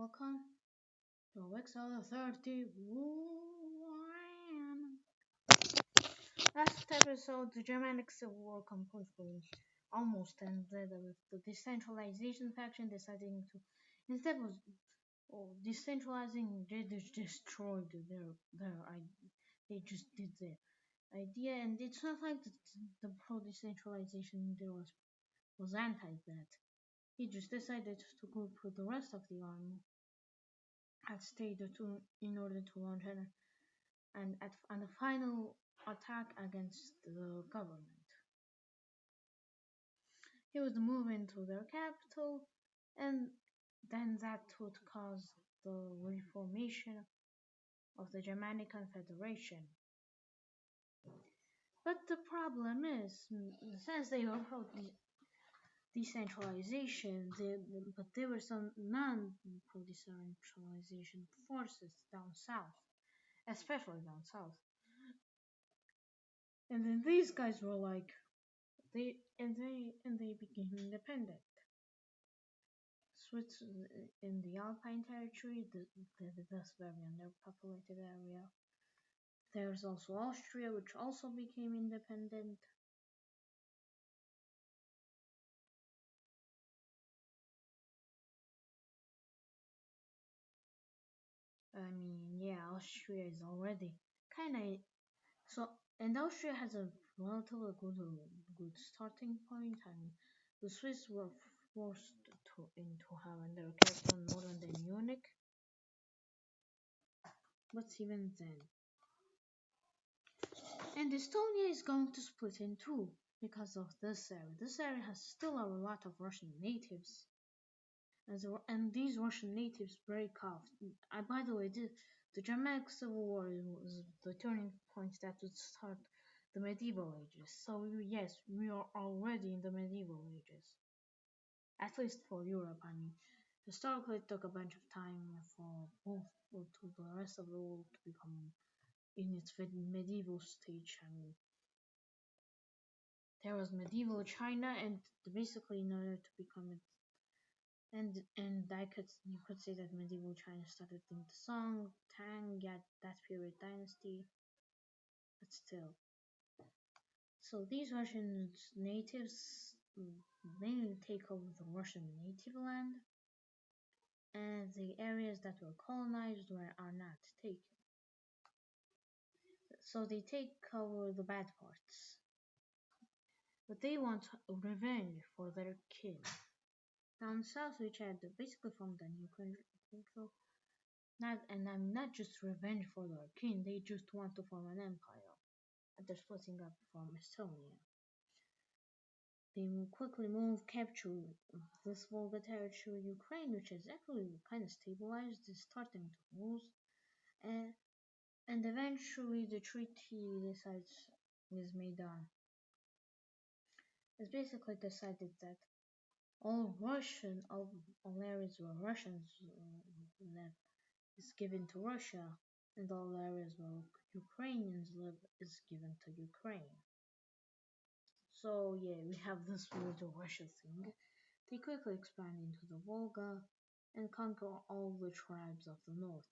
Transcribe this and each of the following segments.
welcome to wicso 31. Last episode, the Germanic Civil War completely almost ended with the decentralization faction deciding to, instead of decentralizing, they just destroyed they just did their idea, and it's not like the pro decentralization there was anti that. He just decided to group with the rest of the army at stage 2 in order to launch and a final attack against the government. He would move into their capital, and then that would cause the reformation of the Germanic Confederation. But the problem is, since they were pro decentralization, but there were some non-pro decentralization forces down south, especially down south. And then these guys were like, they became independent. Switzerland in the Alpine territory, that's very underpopulated area. There's also Austria, which also became independent. I mean, yeah, Austria is already kind of so, and Austria has a relatively good starting point. I mean, the Swiss were forced into having their capital northern than Munich, but even then. And Estonia is going to split in two because of this area. This area has still a lot of Russian natives, and these Russian natives break off. By the way, the Germanic Civil War was the turning point that would start the medieval ages. So yes, we are already in the medieval ages, at least for Europe. I mean, historically, it took a bunch of time for both to the rest of the world to become in its medieval stage. I mean, there was medieval China, and basically, in order to become it, and you could say that medieval China started in the Song, Tang, yeah, that period dynasty, but still. So these Russian natives mainly take over the Russian native land, and the areas that were colonized are not taken. So they take over the bad parts, but they want revenge for their kin. Down south, which had basically formed a new control, and I'm not just revenge for their kin; they just want to form an empire. And they're splitting up from Estonia. They quickly capture this Volga territory. Ukraine, which is actually kind of stabilized, is starting to lose, and and eventually the treaty is made on. It's basically decided that all areas where Russians live is given to Russia, and all areas where Ukrainians live is given to Ukraine. So yeah, we have this weird Russia thing. They quickly expand into the Volga and conquer all the tribes of the north.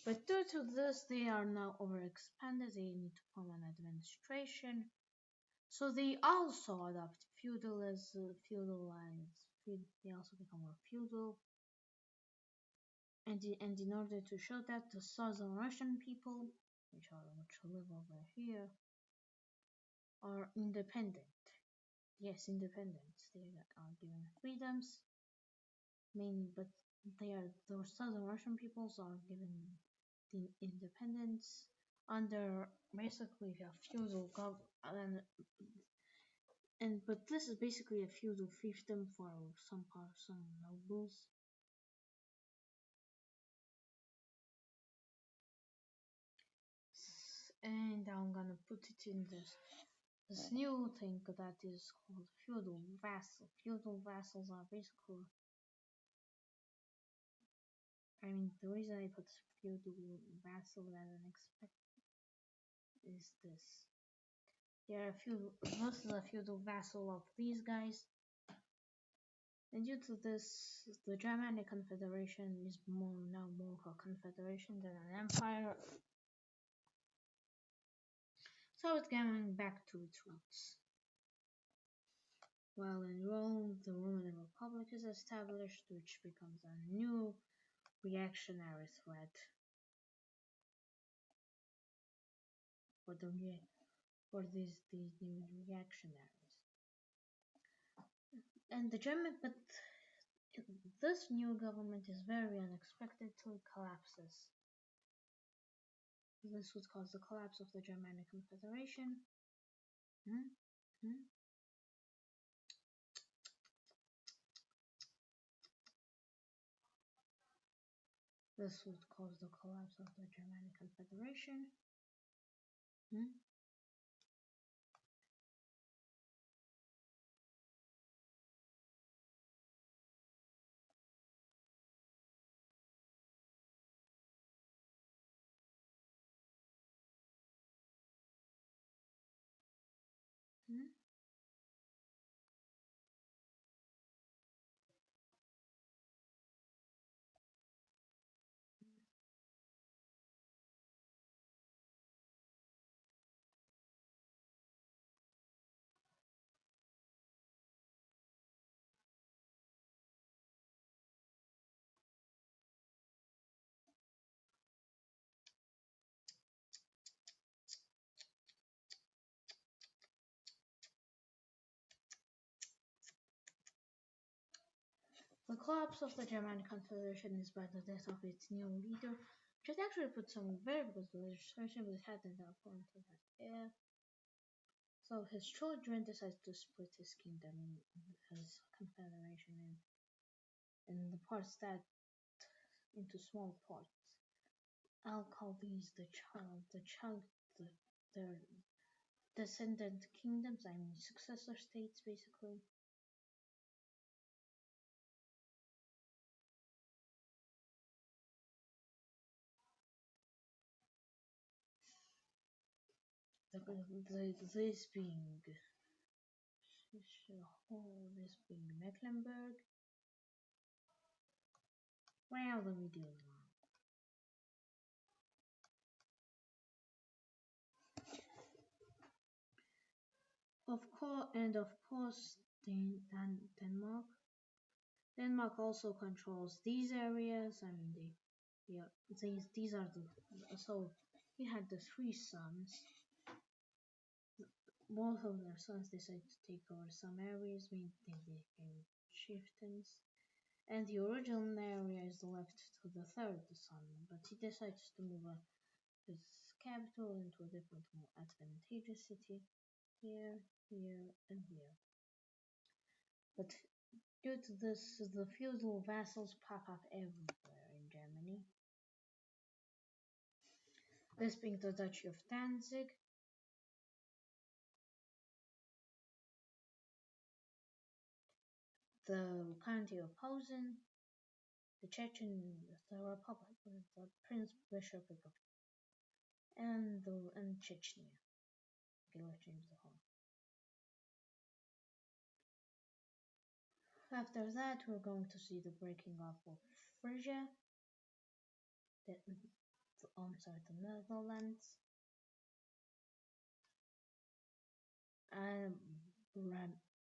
But due to this, they are now overexpanded. They need to form an administration. So they also adopt feudalism, feudal lines. They also become more feudal. And in order to show that, the southern Russian people, which live over here, are independent. Yes, independence. They are given freedoms, mainly, but the southern Russian peoples are given the independence under basically a feudal government, but this is basically a feudal fiefdom for some nobles. And I'm gonna put it in this new thing that is called feudal vassal. Feudal vassals are basically, I mean, the reason I put feudal vassal as an expect is this. This is a feudal vassal of these guys, And due to this, the Germanic Confederation is now more of a confederation than an empire. So it's getting back to its roots. While in Rome, the Roman Republic is established, which becomes a new reactionary threat for these new reactionaries. And the German, but this new government is very unexpected till it collapses. This would cause the collapse of the Germanic Confederation. Hmm? Hmm? This would cause the collapse of the Germanic Confederation. Hmm? Hmm? The collapse of the Germanic Confederation is by the death of its new leader, which had actually put some very good legislation, but it hadn't according to that. Yeah. So his children decided to split his kingdom in his confederation in the parts that into small parts. I'll call these the their descendant kingdoms. I mean successor states, basically. This being Mecklenburg. Well, let me do it. Of course, Denmark. Denmark also controls these areas. I mean, these are the so he had the three sons. Both of their sons decided to take over some areas, meaning they became chieftains. And the original area is left to the third son, but he decides to move his capital into a different, more advantageous city here, here, and here. But due to this, the feudal vassals pop up everywhere in Germany. This being the Duchy of Danzig, the County of Posen, the Republic, the Prince Bishopric of and Chechnya. Okay, let's change the whole. After that, we're going to see the breaking up of Frisia, the Netherlands,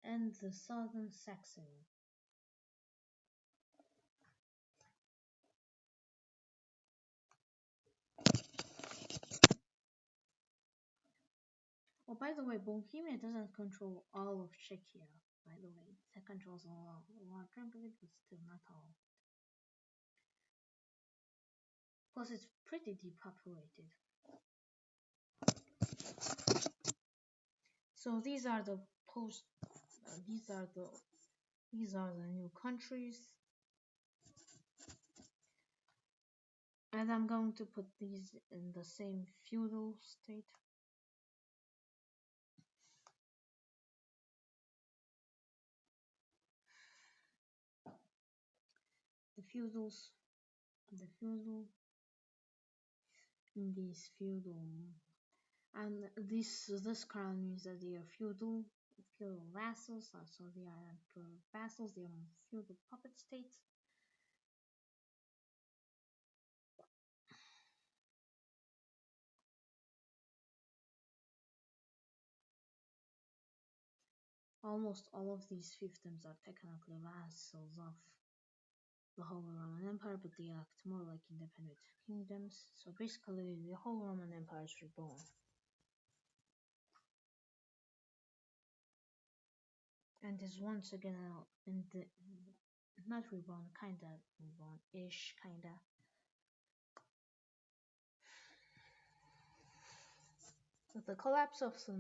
and the southern Saxony. Oh, by the way, Bohemia doesn't control all of Czechia. By the way, it controls a large chunk of it, but still not all. Plus, it's pretty depopulated. So these are the post. These are the new countries, and I'm going to put these in the same feudal state. The feudal, in these feudal, and this crown means that they are feudal, feudal vassals. So they are vassals. They are feudal puppet states. Almost all of these fiefdoms are technically vassals of the Holy Roman Empire, but they act more like independent kingdoms. So basically, the whole Roman Empire is reborn. And is once again in the not reborn, kinda reborn-ish, kinda. With the collapse of the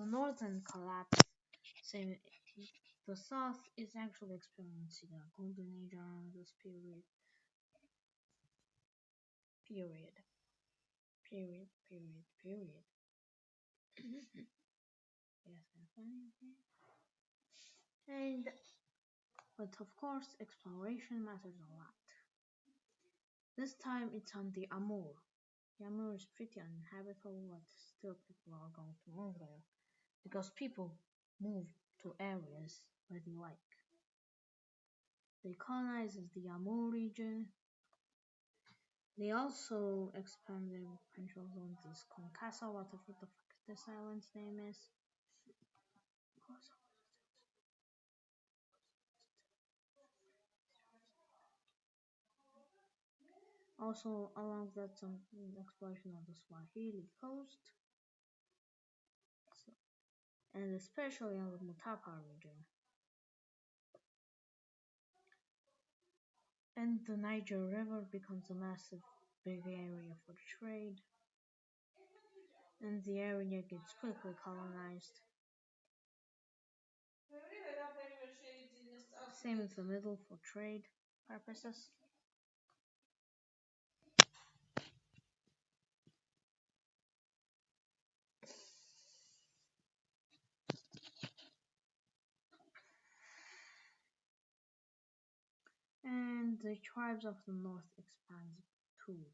northern collapse, same, the south is actually experiencing a golden age around this period. Period. Period. Period. Period. Yes, I'm funny. And but of course, exploration matters a lot. This time it's on the Amur. The Amur is pretty uninhabitable, but still people are going to move there because people move to areas where they like. They colonize the Amur region. They also expand their control zones as Concasa, whatever the fuck this island's name is. Also, along that some exploration of the Swahili coast, so, and especially on the Mutapa region. And the Niger River becomes a massive big area for trade, and the area gets quickly colonized. Same with the middle for trade purposes. And the tribes of the north expand too.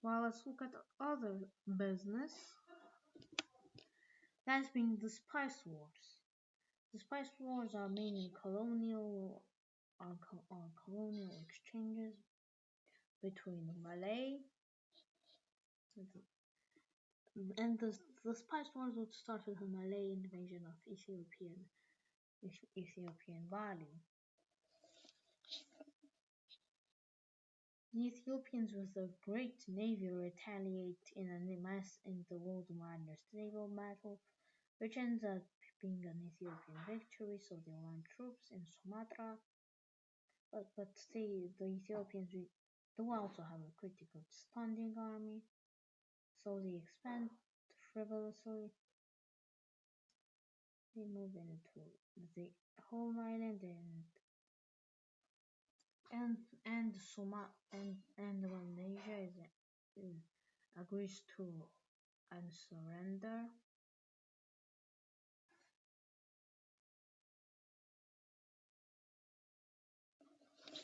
Well, let's look at other business. That's been the spice wars. The spice wars are mainly colonial exchanges between Malay and the spice wars would start with the Malay invasion of Ethiopian Bali. The Ethiopians with a great navy retaliate in the World Mariners' naval battle, which ends up being an Ethiopian victory, so they land troops in Sumatra. But the Ethiopians do also have a pretty good standing army, so they expand frivolously. They move into the whole island and when Asia agrees to surrender,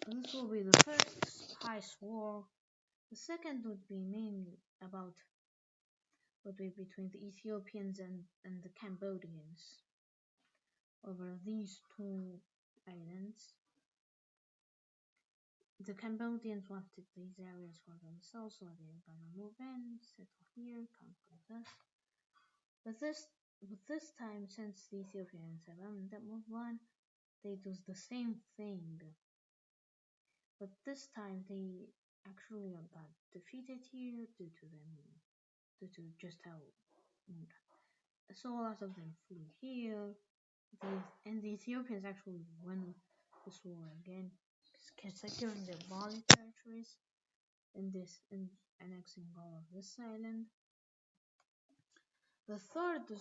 this will be the first spice war. The second would be mainly would be between the Ethiopians and the Cambodians over these two islands. The Cambodians wanted these areas for themselves, so they're gonna move in, settle here, conquer this. But this time, since the Ethiopians have moved on, they do the same thing. But this time, they actually got defeated here due to just how. So a lot of them flew here. And the Ethiopians actually won this war again, securing their Bali territories and annexing all of this island. The third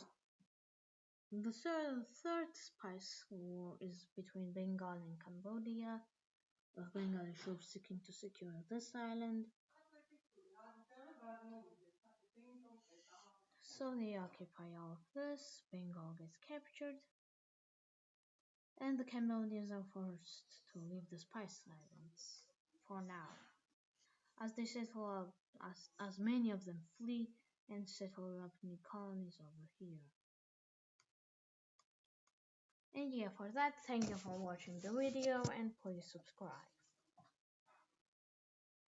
spice war is between Bengal and Cambodia, with Bengali troops seeking to secure this island. So they occupy all of this, Bengal gets captured, and the Cambodians are forced to leave the Spice Islands for now, as they settle up, as many of them flee and settle up new colonies over here. And yeah, for that, thank you for watching the video and please subscribe.